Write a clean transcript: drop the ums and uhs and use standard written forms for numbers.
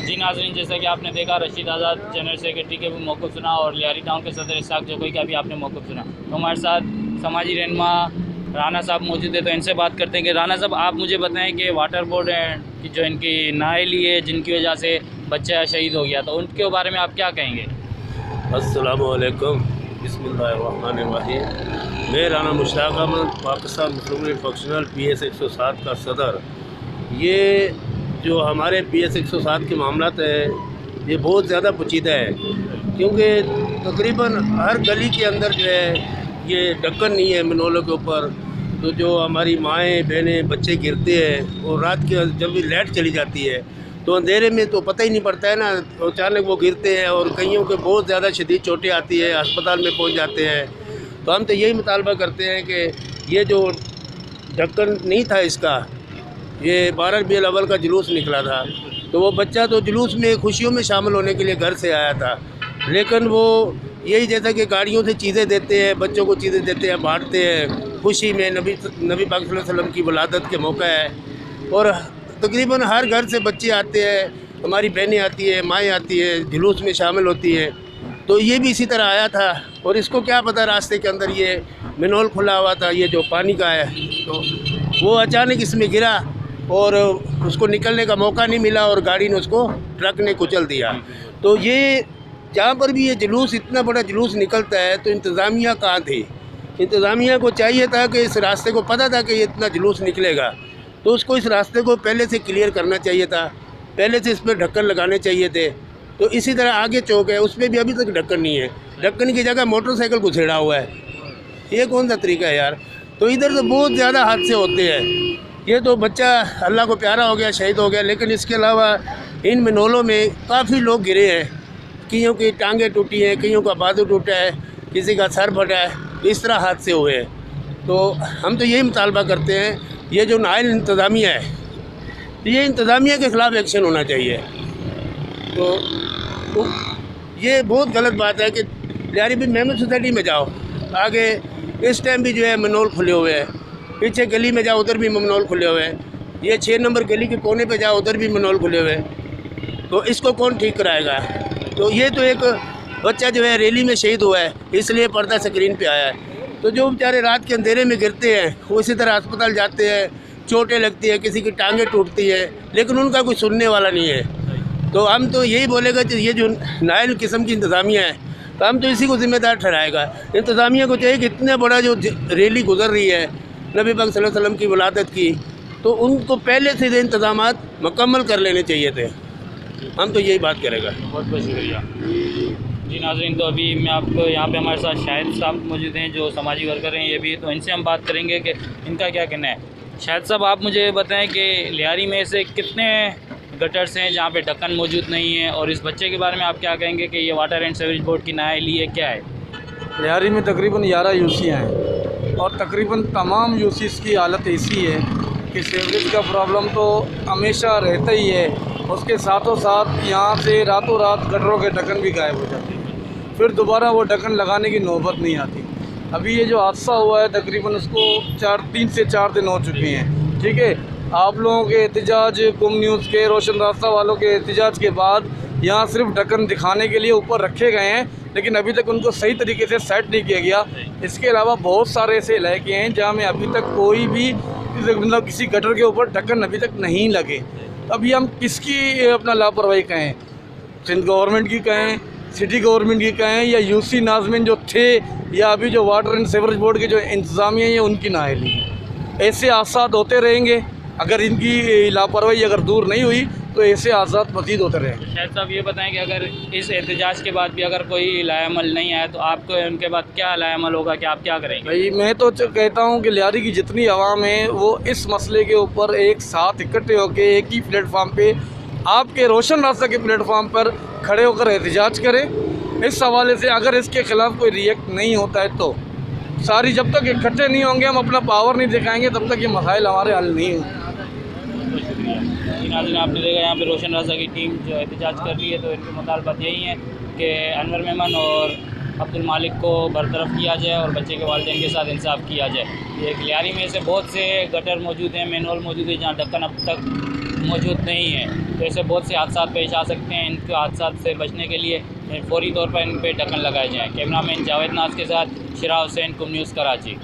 जी नाज़रीन, जैसा कि आपने देखा रशीद आज़ाद जनरल सेक्रेटरी के भी मौक़िफ़ सुना और लियारी टाउन के सदर इस्हाक़ जोकोई का भी आपने मौक़िफ़ सुना। तो हमारे साथ समाजी रहनुमा राना साहब मौजूद है, तो इनसे बात करते हैं कि राना साहब आप मुझे बताएं कि वाटर बोर्ड की जो इनकी नाअहली है जिनकी वजह से बच्चा शहीद हो गया, तो उनके बारे में आप क्या कहेंगे? अस्सलामु अलैकुम, बिस्मिल्लाहिर्रहमानिर्रहीम। मैं राना मुश्ताक अहमद, पाकिस्तान मुस्लिम लीग फंक्शनल PS 107 का सदर। ये जो हमारे PS 107 के मामलात है ये बहुत ज़्यादा पेचीदा है, क्योंकि तकरीबन हर गली के अंदर जो है ये ढक्कन नहीं है मनोलों के ऊपर। तो जो हमारी माएँ बहनें बच्चे गिरते हैं और रात के जब भी लाइट चली जाती है तो अंधेरे में तो पता ही नहीं पड़ता है ना, अचानक वो गिरते हैं और कईयों के बहुत ज़्यादा शदीद चोटें आती है, अस्पताल में पहुंच जाते हैं। तो हम तो यही मुतालबा करते हैं कि ये जो ढक्कन नहीं था इसका, ये 12 रबीउल अव्वल का जुलूस निकला था, तो वो बच्चा तो जुलूस में खुशियों में शामिल होने के लिए घर से आया था, लेकिन वो यही जैसा कि गाड़ियों से चीज़ें देते हैं, बच्चों को चीज़ें देते हैं, बांटते हैं खुशी में। नबी पाक सल्लल्लाहु अलैहि वसल्लम की वलादत के मौका है और तकरीबन हर घर से बच्चे आते हैं, हमारी बहनें आती हैं, माएँ आती हैं, जुलूस में शामिल होती हैं। तो ये भी इसी तरह आया था और इसको क्या पता रास्ते के अंदर ये मिनोल खुला हुआ था, ये जो पानी का है, तो वो अचानक इसमें गिरा और उसको निकलने का मौका नहीं मिला और गाड़ी ने उसको ट्रक ने कुचल दिया। तो ये जहाँ पर भी ये जुलूस, इतना बड़ा जुलूस निकलता है, तो इंतज़ामिया कहाँ थी? इंतज़ामिया को चाहिए था कि इस रास्ते को पता था कि ये इतना जुलूस निकलेगा, तो उसको इस रास्ते को पहले से क्लियर करना चाहिए था, पहले से इस पर ढक्कन लगाने चाहिए थे। तो इसी तरह आगे चौक है, उसमें भी अभी तक ढक्कन नहीं है, ढक्कन की जगह मोटरसाइकिल घुसेड़ा हुआ है। ये कौन सा तरीका है यार? तो इधर तो बहुत ज़्यादा हादसे होते हैं। ये तो बच्चा अल्लाह को प्यारा हो गया, शहीद हो गया, लेकिन इसके अलावा इन मिनोलों में काफ़ी लोग गिरे हैं, कईयों की टांगें टूटी हैं, कईयों का बाजू टूटा है, किसी का सर फटा है, इस तरह हादसे हुए हैं। तो हम तो यही मुतालबा करते हैं, ये जो नाइल इंतज़ामिया है, ये इंतज़ामिया के ख़िलाफ़ एक्शन होना चाहिए। तो ये बहुत गलत बात है कि लियारी भी मेमन सोसाइटी में जाओ, आगे इस टाइम भी जो है मनोल खुले हुए हैं, पीछे गली में जाओ उधर भी मनोल खुले हुए हैं, ये 6 नंबर गली के कोने पे जाओ उधर भी मनोल खुले हुए हैं। तो इसको कौन ठीक कराएगा? तो ये तो एक बच्चा जो है रैली में शहीद हुआ है, इसलिए पर्दा स्क्रीन पे आया है। तो जो बेचारे रात के अंधेरे में गिरते हैं वो इसी तरह अस्पताल जाते हैं, चोटें लगती है, किसी की टांगें टूटती है, लेकिन उनका कोई सुनने वाला नहीं है। तो हम तो यही बोलेगा कि ये जो नाइल किस्म की इंतज़ामिया है, तो हम तो इसी को ज़िम्मेदार ठहराएगा। इंतज़ामिया को चाहिए कि इतने बड़ा जो रैली गुजर रही है नबी पाक सल्लल्लाहु अलैहि वसल्लम की वलादत की, तो उनको पहले से ये इंतज़ामात मुकम्मल कर लेने चाहिए थे। हम तो यही बात करेगा। बहुत बहुत शुक्रिया जी नाज़रीन। तो अभी मैं आपको यहाँ पे हमारे साथ शाहिद साहब मौजूद हैं जो समाजी वर्कर हैं ये भी, तो इनसे हम बात करेंगे कि इनका क्या कहना है। शाहिद साहब, आप मुझे बताएं कि लियारी में से कितने गटर्स हैं जहाँ पे ढक्कन मौजूद नहीं है, और इस बच्चे के बारे में आप क्या कहेंगे कि ये वाटर एंड सीवरेज बोर्ड की नाअहली है, क्या है? लियारी में तकरीबन 11 यूसी हैं और तकरीबन तमाम यूसीज़ की हालत ऐसी है कि सीवरेज का प्रॉब्लम तो हमेशा रहता ही है, उसके साथों साथ यहाँ से रातों रात गटरों के ढक्कन भी गायब हो जाते हैं, फिर दोबारा वो ढक्कन लगाने की नौबत नहीं आती। अभी ये जो हादसा हुआ है तकरीबन उसको 3 से 4 दिन हो चुके हैं, ठीक है। आप लोगों के एहतजाज, कुम न्यूज़ के, रोशन रास्ता वालों के एहतजाज के बाद यहाँ सिर्फ ढक्कन दिखाने के लिए ऊपर रखे गए हैं, लेकिन अभी तक उनको सही तरीके से सेट नहीं किया गया। इसके अलावा बहुत सारे ऐसे इलाके हैं जहाँ में अभी तक कोई भी मतलब किसी गटर के ऊपर ढक्कन अभी तक नहीं लगे। अभी हम किसकी अपना लापरवाही कहें? सिंध गवर्नमेंट की कहें, सिटी गवर्नमेंट की कहें, या यूसी नाज़मीन जो थे, या अभी जो वाटर एंड सीवरेज बोर्ड के जो इंतज़ामिया है उनकी नाअहली। ऐसे हादसात होते रहेंगे, अगर इनकी लापरवाही अगर दूर नहीं हुई तो ऐसे हादसात मज़ीद होते रहेंगे। शायद साहब ये बताएं कि अगर इस एहतजाज के बाद भी अगर कोई लाएअमल नहीं आया तो आपको उनके बाद क्या लाएअमल होगा, कि आप क्या करेंगे? भाई मैं तो कहता हूँ कि लियारी की जितनी आवाम है वो इस मसले के ऊपर एक साथ इकट्ठे होकर एक ही प्लेटफार्म पे, आपके रोशन रास्ता के प्लेटफार्म पर खड़े होकर एहतजाज करें। इस हवाले से अगर इसके ख़िलाफ़ कोई रिएक्ट नहीं होता है तो सारी, जब तक इकट्ठे नहीं होंगे, हम अपना पावर नहीं दिखाएंगे, तब तक ये मसाइल हमारे हल नहीं होंगे। नाज़रीन, आपने देखा यहाँ पे रोशन रास्ता की टीम जो एहतजाज कर रही है, तो इनके मुतालबात यही हैं कि अनवर मेमन और अब्दुल मालिक को बरतरफ किया जाए और बच्चे के वालिदैन के साथ इंसाफ किया जाए। ये लियारी में से बहुत से गटर मौजूद हैं, मैनहोल मौजूद है जहाँ ढक्कन अब तक मौजूद नहीं है, तो ऐसे बहुत से हादसा पेश आ सकते हैं। इन हादसा से बचने के लिए फौरी तौर पर इन पर ढक्कन लगाए जाएँ। कैमरामैन जावेद नाज के साथ शिरा हुसैन, कुम न्यूज़, कराची।